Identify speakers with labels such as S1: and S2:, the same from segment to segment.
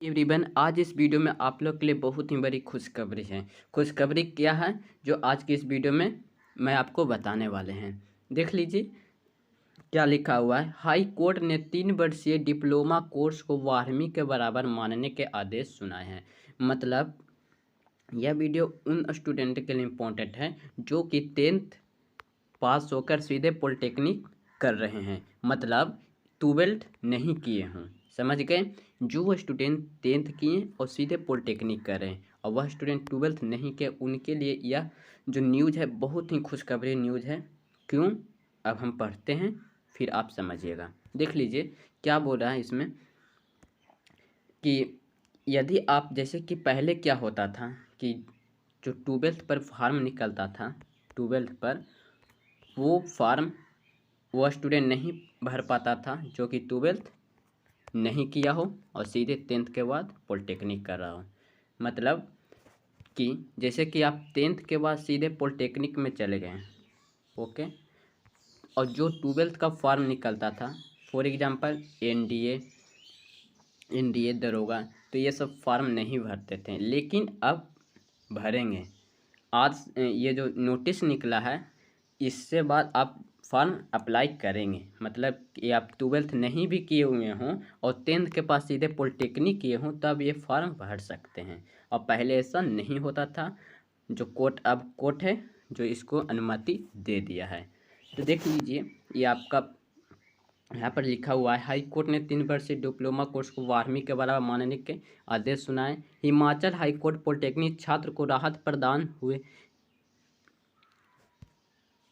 S1: Everyone, आज इस video में आप लोग के लिए बहुत ही बड़ी खुशखबरी है। खुशखबरी क्या है जो आज की इस वीडियो में मैं आपको बताने वाले हैं। देख लीजिए क्या लिखा हुआ है। हाई कोर्ट ने 3 वर्षीय डिप्लोमा कोर्स को 12वीं के बराबर मानने के आदेश सुनाए हैं। मतलब यह वीडियो उन स्टूडेंट के लिए इम्पोर्टेंट है जो कि 10th पास होकर सीधे पॉलिटेक्निक कर रहे हैं, मतलब 12th नहीं किए हों। समझ गए? जो स्टूडेंट 10th किए और सीधे पॉलिटेक्निक कर रहे हैं और वह स्टूडेंट 12th नहीं किए, उनके लिए यह जो न्यूज़ है बहुत ही खुशखबरी न्यूज़ है। क्यों? अब हम पढ़ते हैं फिर आप समझिएगा। देख लीजिए क्या बोल रहा है इसमें कि यदि आप जैसे कि पहले क्या होता था कि जो 12th पर फॉर्म निकलता था, 12th पर वो फॉर्म वो स्टूडेंट नहीं भर पाता था जो कि 12th नहीं किया हो और सीधे 10th के बाद पॉलिटेक्निक कर रहा हो। मतलब कि जैसे कि आप 10th के बाद सीधे पॉलिटेक्निक में चले गए, ओके, और जो 12th का फॉर्म निकलता था, फॉर एग्जांपल एनडीए दरोगा, तो ये सब फॉर्म नहीं भरते थे, लेकिन अब भरेंगे। आज ये जो नोटिस निकला है इससे बाद आप फॉर्म अप्लाई करेंगे। मतलब कि आप 12th नहीं भी किए हुए हों और 10th के पास सीधे पॉलिटेक्निक किए हों तब ये फॉर्म भर सकते हैं, और पहले ऐसा नहीं होता था। जो कोर्ट अब कोर्ट है जो इसको अनुमति दे दिया है। तो देख लीजिए ये आपका यहाँ पर लिखा हुआ है, हाई कोर्ट ने 3 वर्षीय डिप्लोमा कोर्स को 12वीं के बराबर मानने के आदेश सुनाए। हिमाचल हाई कोर्ट पॉलिटेक्निक छात्र को राहत प्रदान हुए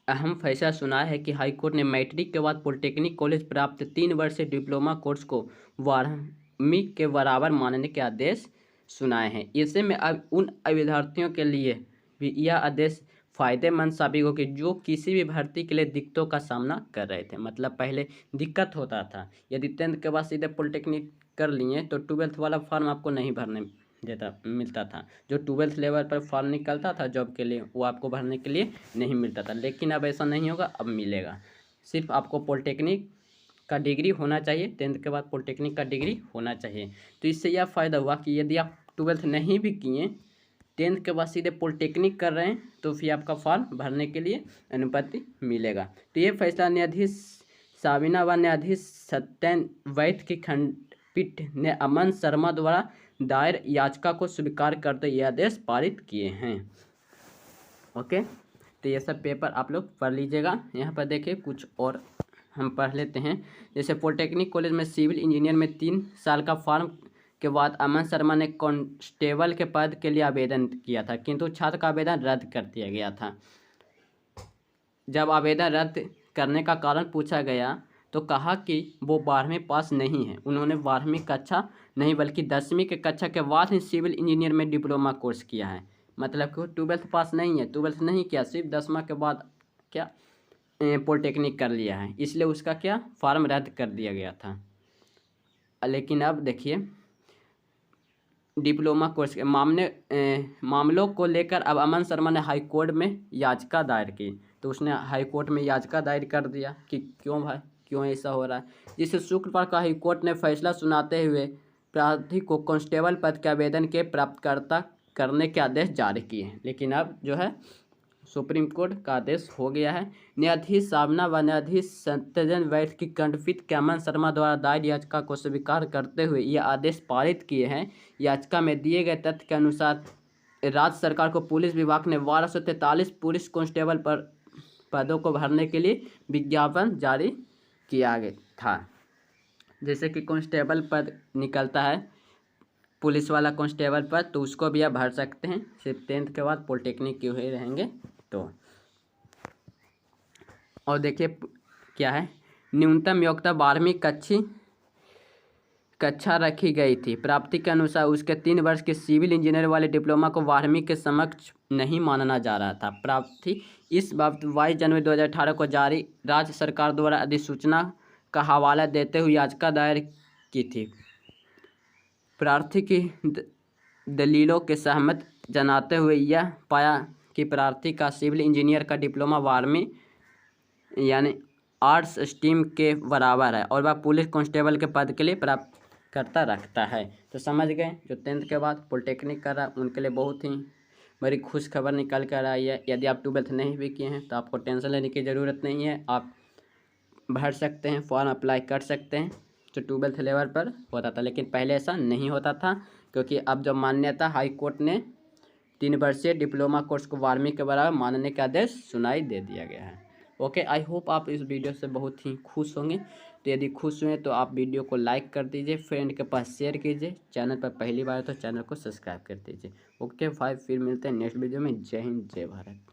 S1: अहम फैसला सुनाया है कि हाईकोर्ट ने मैट्रिक के बाद पॉलिटेक्निक कॉलेज प्राप्त 3 वर्षीय डिप्लोमा कोर्स को 12वीं के बराबर मानने के आदेश सुनाए हैं। ऐसे में अब उन विद्यार्थियों के लिए भी यह आदेश फ़ायदेमंद साबित हो कि जो किसी भी भर्ती के लिए दिक्कतों का सामना कर रहे थे। मतलब पहले दिक्कत होता था, यदि 10th के बाद सीधे पॉलिटेक्निक कर लिए तो 12th वाला फॉर्म आपको नहीं भरने मिलता था। जो 12th लेवल पर फॉर्म निकलता था जॉब के लिए वो आपको भरने के लिए नहीं मिलता था, लेकिन अब ऐसा नहीं होगा, अब मिलेगा। सिर्फ आपको पॉलिटेक्निक का डिग्री होना चाहिए, 10th के बाद पॉलिटेक्निक का डिग्री होना चाहिए। तो इससे यह फ़ायदा हुआ कि यदि आप 12th नहीं भी किए, 10th के बाद सीधे पॉलिटेक्निक कर रहे हैं तो फिर आपका फॉर्म भरने के लिए अनुमति मिलेगा। तो ये फैसला न्यायाधीश साबिना व न्यायाधीश सत्यन वैद्य की खंडपीठ ने अमन शर्मा द्वारा दायर याचिका को स्वीकार करते यह आदेश पारित किए हैं। ओके, तो ये सब पेपर आप लोग पढ़ लीजिएगा। यहाँ पर देखिए कुछ और हम पढ़ लेते हैं। जैसे पॉलिटेक्निक कॉलेज में सिविल इंजीनियर में 3 साल का फॉर्म के बाद अमन शर्मा ने कांस्टेबल के पद के लिए आवेदन किया था, किंतु छात्र का आवेदन रद्द कर दिया गया था। जब आवेदन रद्द करने का कारण पूछा गया तो कहा कि वो 12वीं पास नहीं है। उन्होंने 12वीं कक्षा नहीं बल्कि 10वीं के कक्षा के बाद ही सिविल इंजीनियर में डिप्लोमा कोर्स किया है। मतलब कि वो 12th पास नहीं है, 12th नहीं किया, सिर्फ 10वां के बाद क्या पॉलिटेक्निक कर लिया है, इसलिए उसका क्या फॉर्म रद्द कर दिया गया था। लेकिन अब देखिए डिप्लोमा कोर्स के मामलों को लेकर अब अमन शर्मा ने हाई कोर्ट में याचिका दायर की। तो उसने हाई कोर्ट में याचिका दायर कर दिया कि क्यों भाई, क्यों ऐसा हो रहा है। जिसे शुक्रवार को हाई कोर्ट ने फैसला सुनाते हुए प्रार्थी को कांस्टेबल पद के आवेदन के प्राप्तकर्ता करने के आदेश जारी किए हैं। लेकिन अब जो है सुप्रीम कोर्ट का आदेश हो गया है। न्यायाधीश साबना व न्यायाधीश सत्यजन वैद्य की खंडपीठ के अमन शर्मा द्वारा दायर याचिका को स्वीकार करते हुए ये आदेश पारित किए हैं। याचिका में दिए गए तथ्य के अनुसार राज्य सरकार को पुलिस विभाग ने 1243 पुलिस कांस्टेबल पर पदों को भरने के लिए विज्ञापन जारी किया गया था। जैसे कि कांस्टेबल पद निकलता है, पुलिस वाला कांस्टेबल पद, तो उसको भी आप भर सकते हैं, सिर्फ 10th के बाद पॉलिटेक्निक किए हुए रहेंगे तो। और देखिए क्या है, न्यूनतम योग्यता 12वीं कक्षा रखी गई थी। प्राप्ति के अनुसार उसके 3 वर्ष के सिविल इंजीनियर वाले डिप्लोमा को 12वीं के समक्ष नहीं माना जा रहा था। प्राप्ति इस बाबत 22 जनवरी 2018 को जारी राज्य सरकार द्वारा अधिसूचना का हवाला देते हुए याचिका दायर की थी। प्रार्थी की दलीलों के सहमत जनाते हुए यह पाया कि प्रार्थी का सिविल इंजीनियर का डिप्लोमा 12वीं यानी आर्ट्स स्ट्रीम के बराबर है और वह पुलिस कांस्टेबल के पद के लिए करता रखता है। तो समझ गए, जो 10th के बाद पॉलिटेक्निक कर रहा है उनके लिए बहुत ही बड़ी खुश खबर निकल कर आई है। यदि आप 12th नहीं भी किए हैं तो आपको टेंशन लेने की ज़रूरत नहीं है, आप भर सकते हैं, फॉर्म अप्लाई कर सकते हैं। जो 12th लेवल पर होता था, लेकिन पहले ऐसा नहीं होता था, क्योंकि अब जो मान्यता हाई कोर्ट ने 3 वर्षीय डिप्लोमा कोर्स को 12वीं के बराबर मानने का आदेश सुनाई दे दिया गया है। ओके, आई होप आप इस वीडियो से बहुत ही खुश होंगे। तो यदि खुश हुए तो आप वीडियो को लाइक कर दीजिए, फ्रेंड के पास शेयर कीजिए, चैनल पर पहली बार तो चैनल को सब्सक्राइब कर दीजिए। ओके भाई, फिर मिलते हैं नेक्स्ट वीडियो में। जय हिंद, जय भारत।